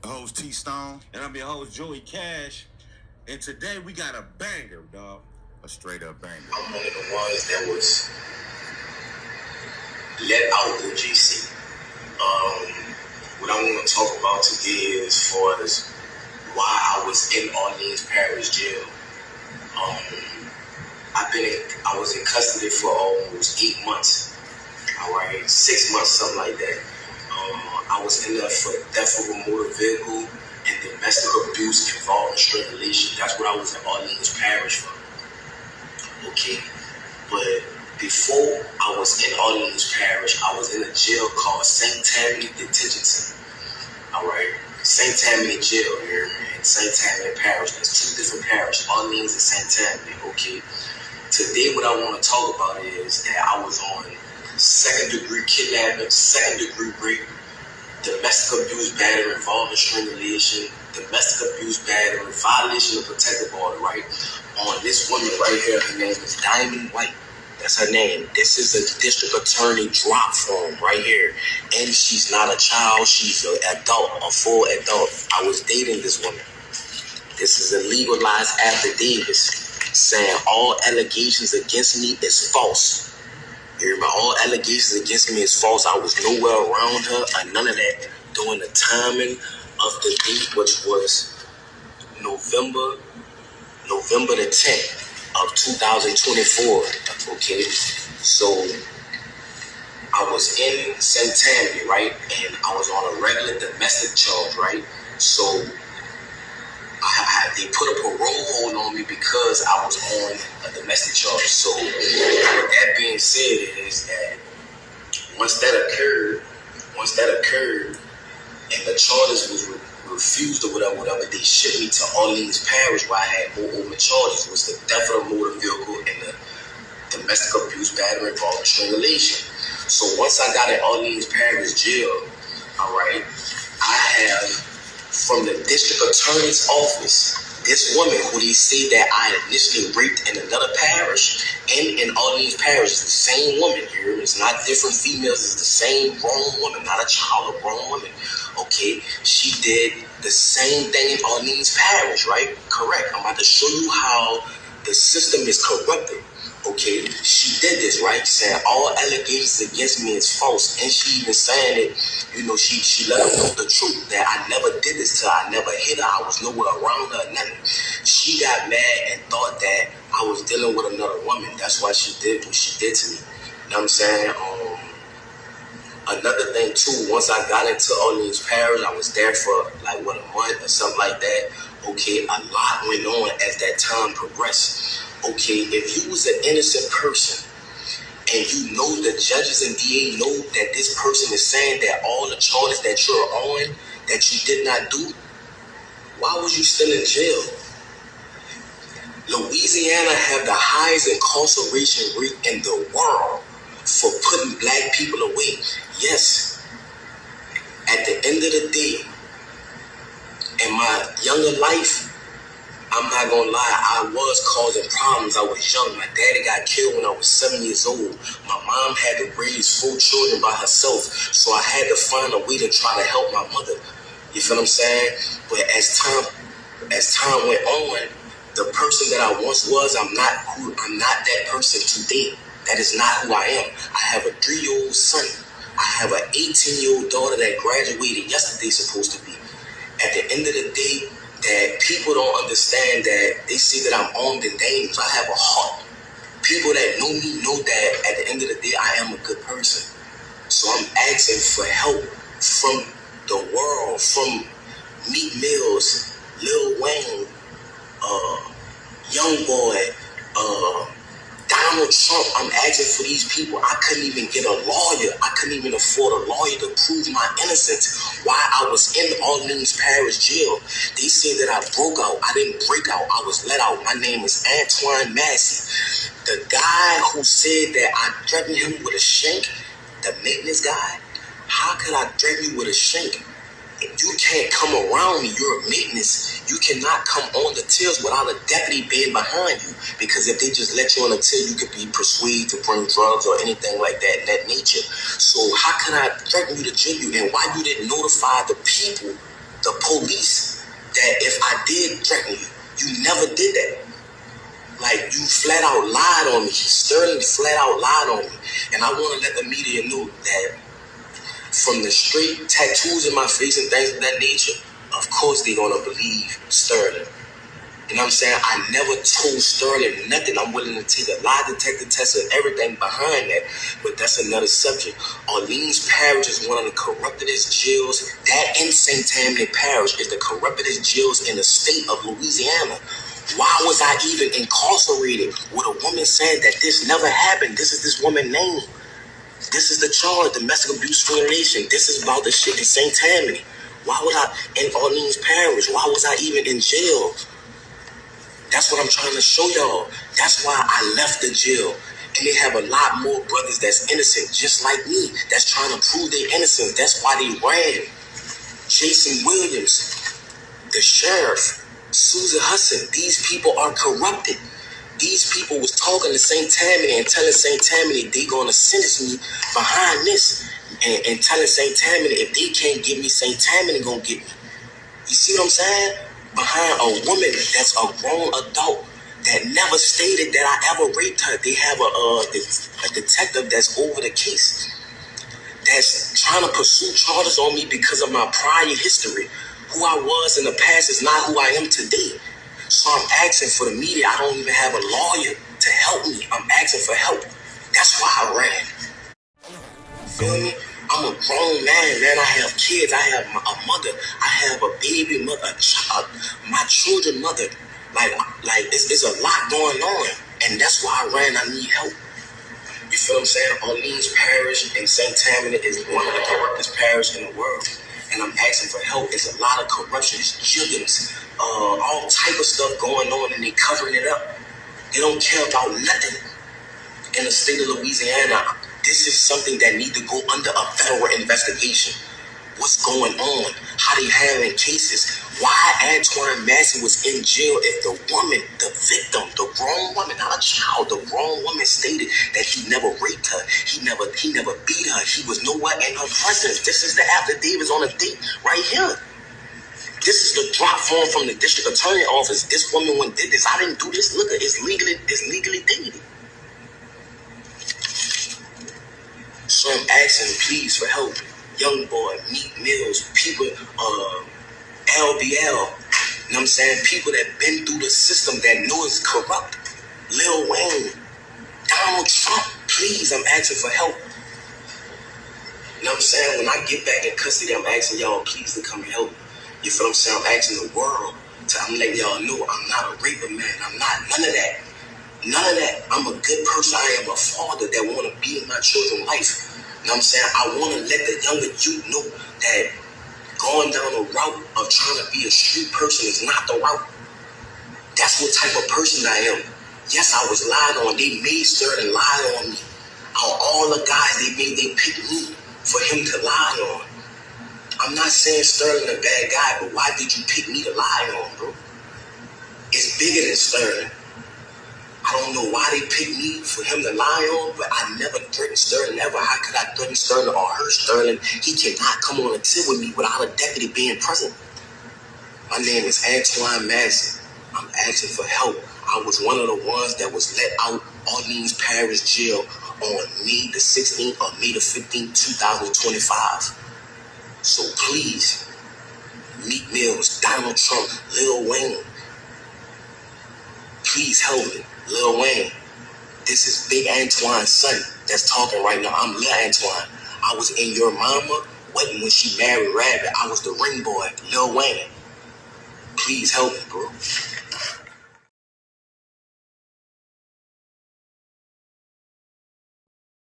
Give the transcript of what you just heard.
Host T Stone, And I'm your host, Joey Cash. And today we got a banger, dog. a straight up banger. I'm one of the ones that was let out the GC. What I want to talk about today is as far as why I was in Orleans Parish Jail. I was in custody for almost 8 months. All right, 6 months, something like that. I was in there for theft of a motor vehicle and domestic abuse involving strangulation. That's what I was in Orleans Parish for. Okay, but before I was in Orleans Parish, I was in a jail called St. Tammany Detention Center. All right, St. Tammany Jail here in St. Tammany Parish. There's two different parishes, Orleans and St. Tammany. Okay, today what I want to talk about is that I was on second-degree kidnapping, second-degree rape, domestic abuse, battery involving strangulation, domestic abuse, battery, violation of protective order, right? On this woman right here, her name is Diamond White. That's her name. This is a district attorney drop form right here. And she's not a child, she's an adult, a full adult. I was dating this woman. This is a legalized affidavit saying all allegations against me is false. You remember, all allegations against me is false. I was nowhere around her or none of that during the timing of the date, which was November the 10th of 2024. Okay, so I was in St. Tammany, right, and I was on a regular domestic charge, right. So they put a parole hold on me because I was on a domestic charge. So with that being said, is that once that occurred, and the charges was refused or whatever, they shipped me to Orleans Parish where I had more open charges. It was the theft of a motor vehicle and the domestic abuse, battery, involving strangulation. So once I got in Orleans Parish Jail, all right, I have from the district attorney's office, this woman who they say that I initially raped in another parish and in Orleans Parish is the same woman here. It's not different females. It's the same grown woman, not a child, a grown woman. Okay, she did the same thing in Orleans Parish, right? Correct. I'm about to show you how the system is corrupted. Okay, she did this, right? Saying all allegations against me is false, and she even saying it. You know, she let her know the truth that I never did this to her. I never hit her. I was nowhere around her. Nothing. She got mad and thought that I was dealing with another woman. That's why she did what she did to me. You know what I'm saying? Another thing too. Once I got into Orleans Parish, I was there for like a month or something like that. Okay, a lot went on as that time progressed. Okay, if you was an innocent person and you know the judges and DA know that this person is saying that all the charges that you're on that you did not do, why was you still in jail? Louisiana have the highest incarceration rate in the world for putting black people away. Yes, at the end of the day, in my younger life, I'm not gonna lie, I was causing problems. I was young. My daddy got killed when I was 7 years old. My mom had to raise 4 children by herself, so I had to find a way to try to help my mother. You feel what I'm saying? But as time went on, the person that I once was, I'm not that person today. That is not who I am. I have a 3-year-old son. I have an 18-year-old daughter that graduated yesterday, supposed to be. At the end of the day, that people don't understand that they see that I'm armed and dangerous. I have a heart. People that know me know that at the end of the day, I am a good person. So I'm asking for help from the world, from Meek Mills, Lil Wayne, Young Boy, Donald Trump. I'm asking for these people. I couldn't even get a lawyer. I couldn't even afford a lawyer to prove my innocence while I was in Orleans Parish Jail. They say that I broke out. I didn't break out. I was let out. My name is Antonio Massey. The guy who said that I threatened him with a shank, the maintenance guy, how could I threaten you with a shank? If you can't come around me, you're a maintenance. You cannot come on the tills without a deputy being behind you. Because if they just let you on the till, you could be persuaded to bring drugs or anything like that in that nature. So how can I threaten you to jail you? And why you didn't notify the people the police that if I did threaten you, you never did that. Like, you flat out lied on me. Sterling flat out lied on me. And I want to let the media know that from the straight tattoos in my face and things of that nature, of course they're going to believe Sterling. You know what I'm saying? I never told Sterling nothing. I'm willing to take a lie detector test and everything behind that, but that's another subject. Orleans Parish is one of the corruptedest jails. That in St. Tammany Parish is the corruptedest jails in the state of Louisiana. Why was I even incarcerated with a woman saying that this never happened? This is this woman's name. This is the charge, domestic abuse violation. This is about the shit in St. Tammany. Why was I in Orleans Parish? Why was I even in jail? That's what I'm trying to show y'all. That's why I left the jail. And they have a lot more brothers that's innocent, just like me, that's trying to prove their innocence. That's why they ran. Jason Williams, the sheriff, Susan Hudson, these people are corrupted. These people was talking to St. Tammany and telling St. Tammany they gonna sentence me behind this, and telling St. Tammany if they can't get me, St. Tammany gonna get me. You see what I'm saying? Behind a woman that's a grown adult that never stated that I ever raped her. They have a detective that's over the case, that's trying to pursue charges on me because of my prior history. Who I was in the past is not who I am today. So I'm asking for the media. I don't even have a lawyer to help me. I'm asking for help. That's why I ran. Feel me? I'm a grown man. I have kids. I have a mother. I have a baby mother, a child, my children mother. Like it's a lot going on. And that's why I ran. I need help. You feel what I'm saying? Orleans Parish and St. Tammany is one of the corruptest parishes in the world. And I'm asking for help. It's a lot of corruption. It's juggins, all type of stuff going on, and they covering it up. They don't care about nothing in the state of Louisiana. This is something that need to go under a federal investigation. What's going on? How they handling cases? Why Antonio Massey was in jail if the woman, the victim, the grown woman, not a child, the grown woman stated that he never raped her. He never beat her. He was nowhere in her presence. This is the affidavits on the date right here. This is the drop form from the district attorney office. This woman went did this. I didn't do this. Look, it's legally dated. So I'm asking, please, for help. Young Boy, Meek Mills, people, LBL, you know what I'm saying? People that been through the system that know it's corrupt. Lil Wayne, Donald Trump, please, I'm asking for help. You know what I'm saying? When I get back in custody, I'm asking y'all, please, to come and help. You feel what I'm saying? I'm asking the world. I'm letting y'all know I'm not a raper, man. I'm not none of that. None of that. I'm a good person. I am a father that want to be in my children's life. You know what I'm saying? I want to let the younger youth know that going down the route of trying to be a street person is not the route. That's what type of person I am. Yes, I was lied on. They made Sterling lie on me. All the guys they picked me for him to lie on. I'm not saying Sterling a bad guy, but why did you pick me to lie on, bro? It's bigger than Sterling. I don't know why they picked me for him to lie on, but I never threatened Sterling ever. How could I threaten Sterling or hurt Sterling? He cannot come on a tip with me without a deputy being present. My name is Antonio Massey. I'm asking for help. I was one of the ones that was let out Orleans Parish Jail on May the 16th or May the 15th, 2025. So please, Meek Mills, Donald Trump, Lil Wayne, please help me. Lil Wayne, this is Big Antoine's son that's talking right now. I'm Lil Antoine. I was in your mama wedding when she married Rabbit. I was the ring boy, Lil Wayne. Please help me, bro.